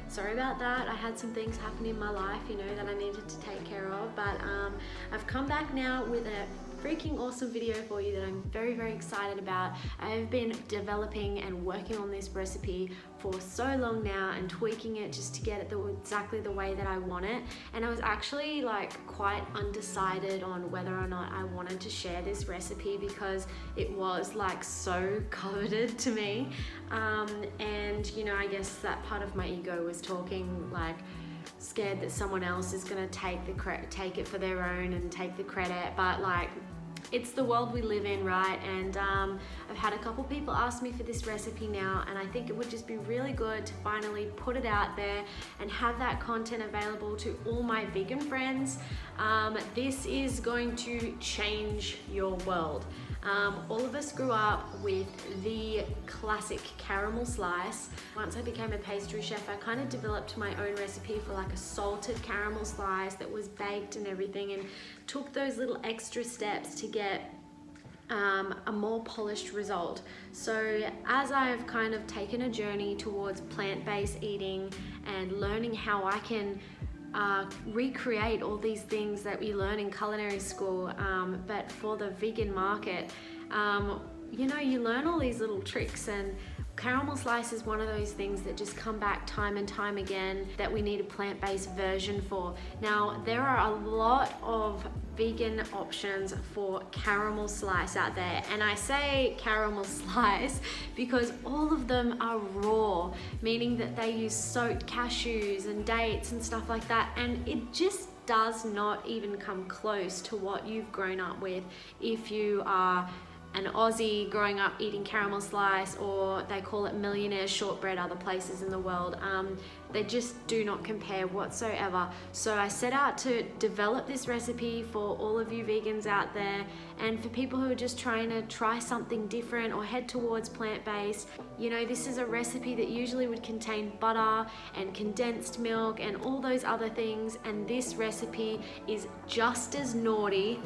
sorry about that. I had some things happen in my life, you know, that I needed to take care of, but I've come back now with a freaking awesome video for you that I'm very, very excited about. I've been developing and working on this recipe for so long now and tweaking it just to get it exactly the way that I want it. And I was actually like quite undecided on whether or not I wanted to share this recipe because it was like so coveted to me. And you know, I guess that part of my ego was talking, like scared that someone else is gonna take it for their own and take the credit, but like, it's the world we live in, right? And I've had a couple people ask me for this recipe now, and I think it would just be really good to finally put it out there and have that content available to all my vegan friends. This is going to change your world. All of us grew up with the classic caramel slice. Once I became a pastry chef, I kind of developed my own recipe for like a salted caramel slice that was baked and everything, and took those little extra steps to get a more polished result. So as I've kind of taken a journey towards plant-based eating and learning how I can recreate all these things that we learn in culinary school, but for the vegan market, you know, you learn all these little tricks, and caramel slice is one of those things that just come back time and time again that we need a plant-based version for. Now, there are a lot of vegan options for caramel slice out there, and I say caramel slice because all of them are raw, meaning that they use soaked cashews and dates and stuff like that, and it just does not even come close to what you've grown up with if you are an Aussie growing up eating caramel slice, or they call it Millionaires Shortbread other places in the world. They just do not compare whatsoever. So I set out to develop this recipe for all of you vegans out there, and for people who are just trying to try something different or head towards plant-based. You know, this is a recipe that usually would contain butter and condensed milk and all those other things, and this recipe is just as naughty,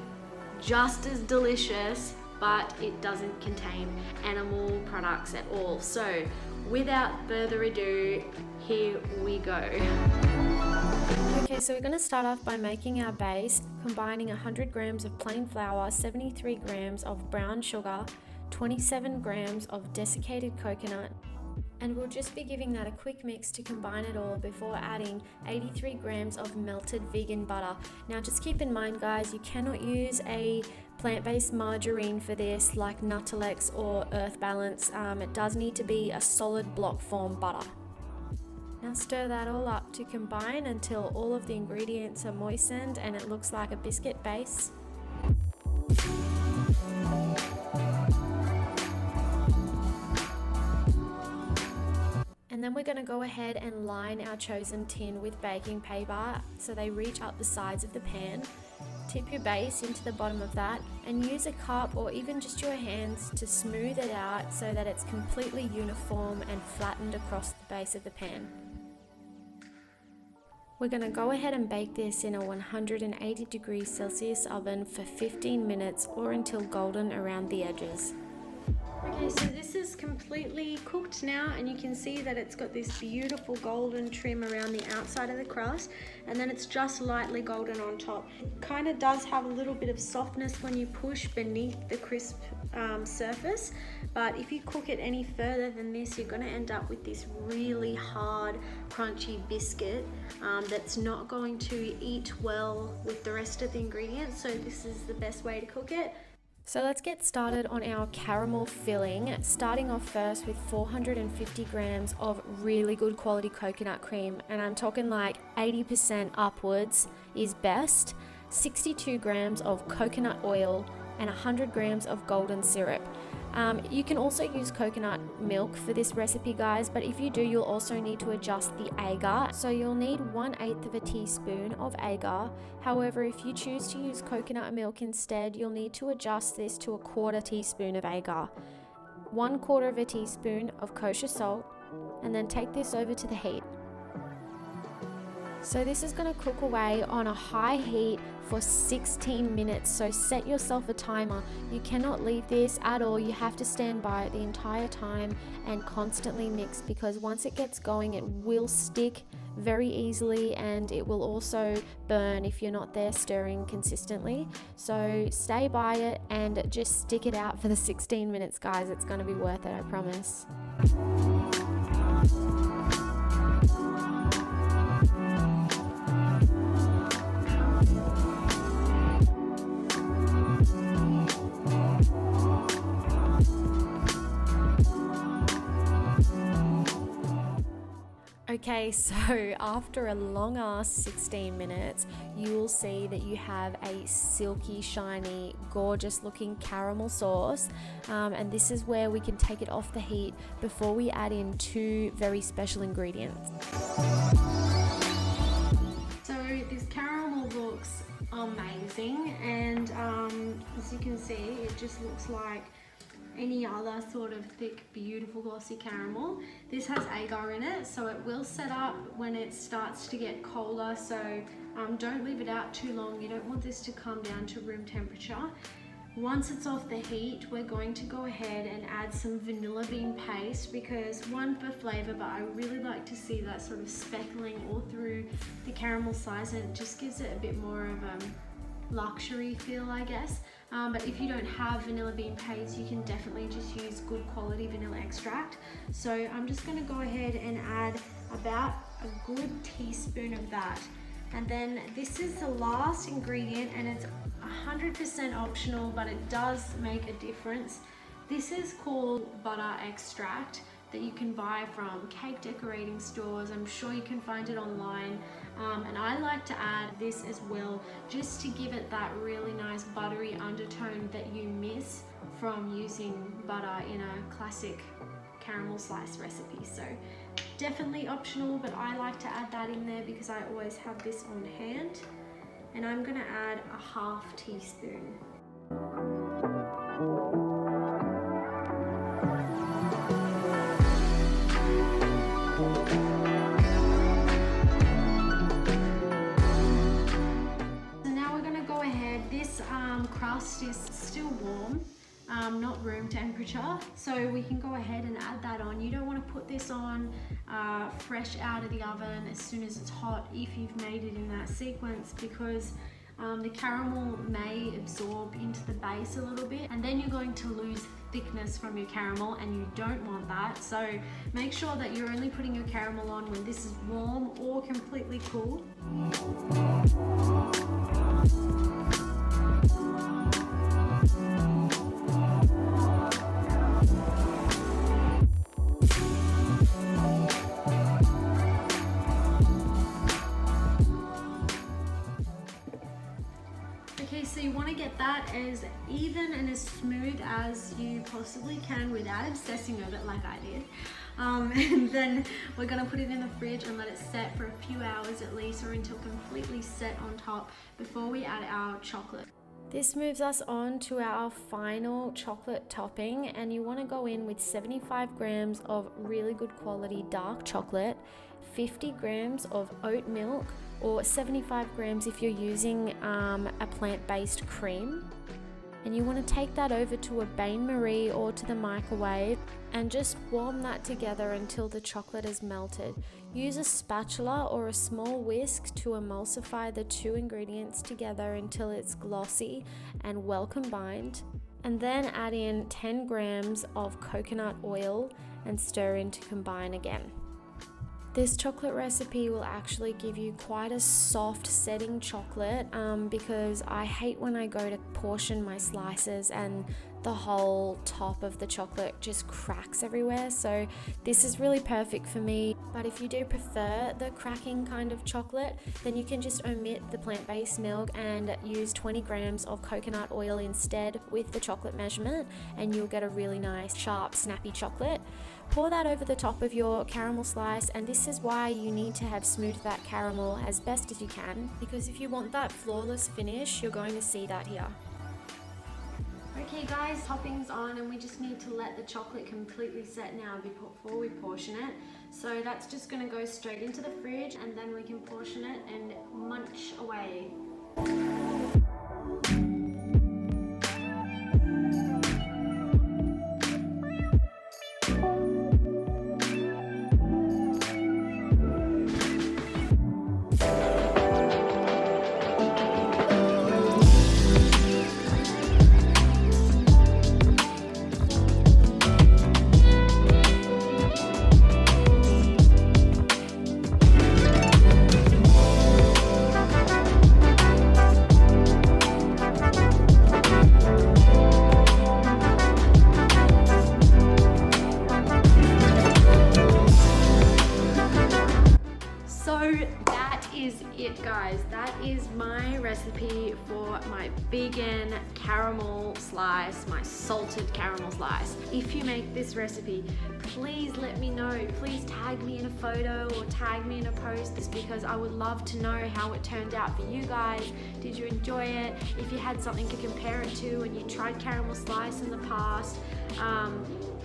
just as delicious, but it doesn't contain animal products at all. So without further ado, here we go. Okay, so we're going to start off by making our base, combining 100 grams of plain flour, 73 grams of brown sugar, 27 grams of desiccated coconut, and we'll just be giving that a quick mix to combine it all before adding 83 grams of melted vegan butter. Now just keep in mind, guys, you cannot use a plant-based margarine for this like Nuttelex or Earth Balance. It does need to be a solid block form butter. Now stir that all up to combine until all of the ingredients are moistened and it looks like a biscuit base. And then we're going to go ahead and line our chosen tin with baking paper so they reach up the sides of the pan. Tip your base into the bottom of that and use a cup or even just your hands to smooth it out so that it's completely uniform and flattened across the base of the pan. We're going to go ahead and bake this in a 180 degrees Celsius oven for 15 minutes or until golden around the edges. Okay, so this is completely cooked now, and you can see that it's got this beautiful golden trim around the outside of the crust, and then it's just lightly golden on top. It kind of does have a little bit of softness when you push beneath the crisp surface, but if you cook it any further than this, you're going to end up with this really hard, crunchy biscuit that's not going to eat well with the rest of the ingredients, so this is the best way to cook it. So let's get started on our caramel filling, starting off first with 450 grams of really good quality coconut cream, and I'm talking like 80% upwards is best, 62 grams of coconut oil, and 100 grams of golden syrup. You can also use coconut milk for this recipe, guys, but if you do, you'll also need to adjust the agar. So you'll need 1/8 of a teaspoon of agar. However, if you choose to use coconut milk instead, you'll need to adjust this to 1/4 teaspoon of agar, 1/4 of a teaspoon of kosher salt, and then take this over to the heat. So this is going to cook away on a high heat for 16 minutes. So set yourself a timer. You cannot leave this at all. You have to stand by it the entire time and constantly mix, because once it gets going, it will stick very easily and it will also burn if you're not there stirring consistently. So stay by it and just stick it out for the 16 minutes, guys. It's going to be worth it, I promise. Okay, so after a long ass 16 minutes, you will see that you have a silky, shiny, gorgeous looking caramel sauce. And this is where we can take it off the heat before we add in 2 very special ingredients. So this caramel looks amazing, and as you can see, it just looks like any other sort of thick, beautiful, glossy caramel. This has agar in it, so it will set up when it starts to get colder, so don't leave it out too long. You don't want this to come down to room temperature. Once it's off the heat, we're going to go ahead and add some vanilla bean paste, because one, for flavor, but I really like to see that sort of speckling all through the caramel slice, and it just gives it a bit more of a luxury feel, I guess. But if you don't have vanilla bean paste, you can definitely just use good quality vanilla extract. So I'm just going to go ahead and add about a good teaspoon of that. And then this is the last ingredient, and it's 100% optional, but it does make a difference. This is called butter extract that you can buy from cake decorating stores. I'm sure you can find it online. And I like to add this as well, just to give it that really nice buttery undertone that you miss from using butter in a classic caramel slice recipe. So definitely optional, but I like to add that in there because I always have this on hand. And I'm gonna add a half teaspoon. Crust is still warm, not room temperature, so we can go ahead and add that on. You don't want to put this on fresh out of the oven as soon as it's hot if you've made it in that sequence, because the caramel may absorb into the base a little bit, and then you're going to lose thickness from your caramel, and you don't want that. So make sure that you're only putting your caramel on when this is warm or completely cool. Okay, so you want to get that as even and as smooth as you possibly can without obsessing over it like I did. And then we're going to put it in the fridge and let it set for a few hours at least, or until completely set on top, before we add our chocolate. This moves us on to our final chocolate topping, and you want to go in with 75 grams of really good quality dark chocolate, 50 grams of oat milk, or 75 grams if you're using a plant-based cream. And you want to take that over to a bain-marie or to the microwave and just warm that together until the chocolate is melted. Use a spatula or a small whisk to emulsify the 2 ingredients together until it's glossy and well combined. And then add in 10 grams of coconut oil and stir in to combine again. This chocolate recipe will actually give you quite a soft setting chocolate, because I hate when I go to portion my slices and the whole top of the chocolate just cracks everywhere. So this is really perfect for me. But if you do prefer the cracking kind of chocolate, then you can just omit the plant-based milk and use 20 grams of coconut oil instead with the chocolate measurement, and you'll get a really nice, sharp, snappy chocolate. Pour that over the top of your caramel slice, and this is why you need to have smoothed that caramel as best as you can, because if you want that flawless finish, you're going to see that here. Okay guys, topping's on and we just need to let the chocolate completely set now before we portion it. So that's just gonna go straight into the fridge and then we can portion it and munch away. So that is it guys, that is my recipe for my vegan caramel slice, my salted caramel slice. If you make this recipe, please let me know. Please tag me in a photo or tag me in a post, because I would love to know how it turned out for you guys. Did you enjoy it? If you had something to compare it to and you tried caramel slice in the past,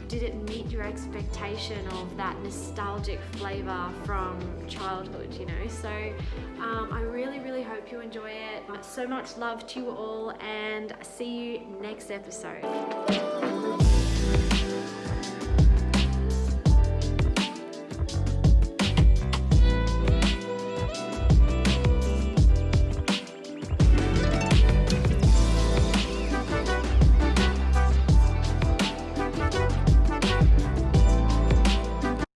did it meet your expectation of that nostalgic flavor from childhood, you know? So I really hope you enjoy it. So much love to you all and see you next episode.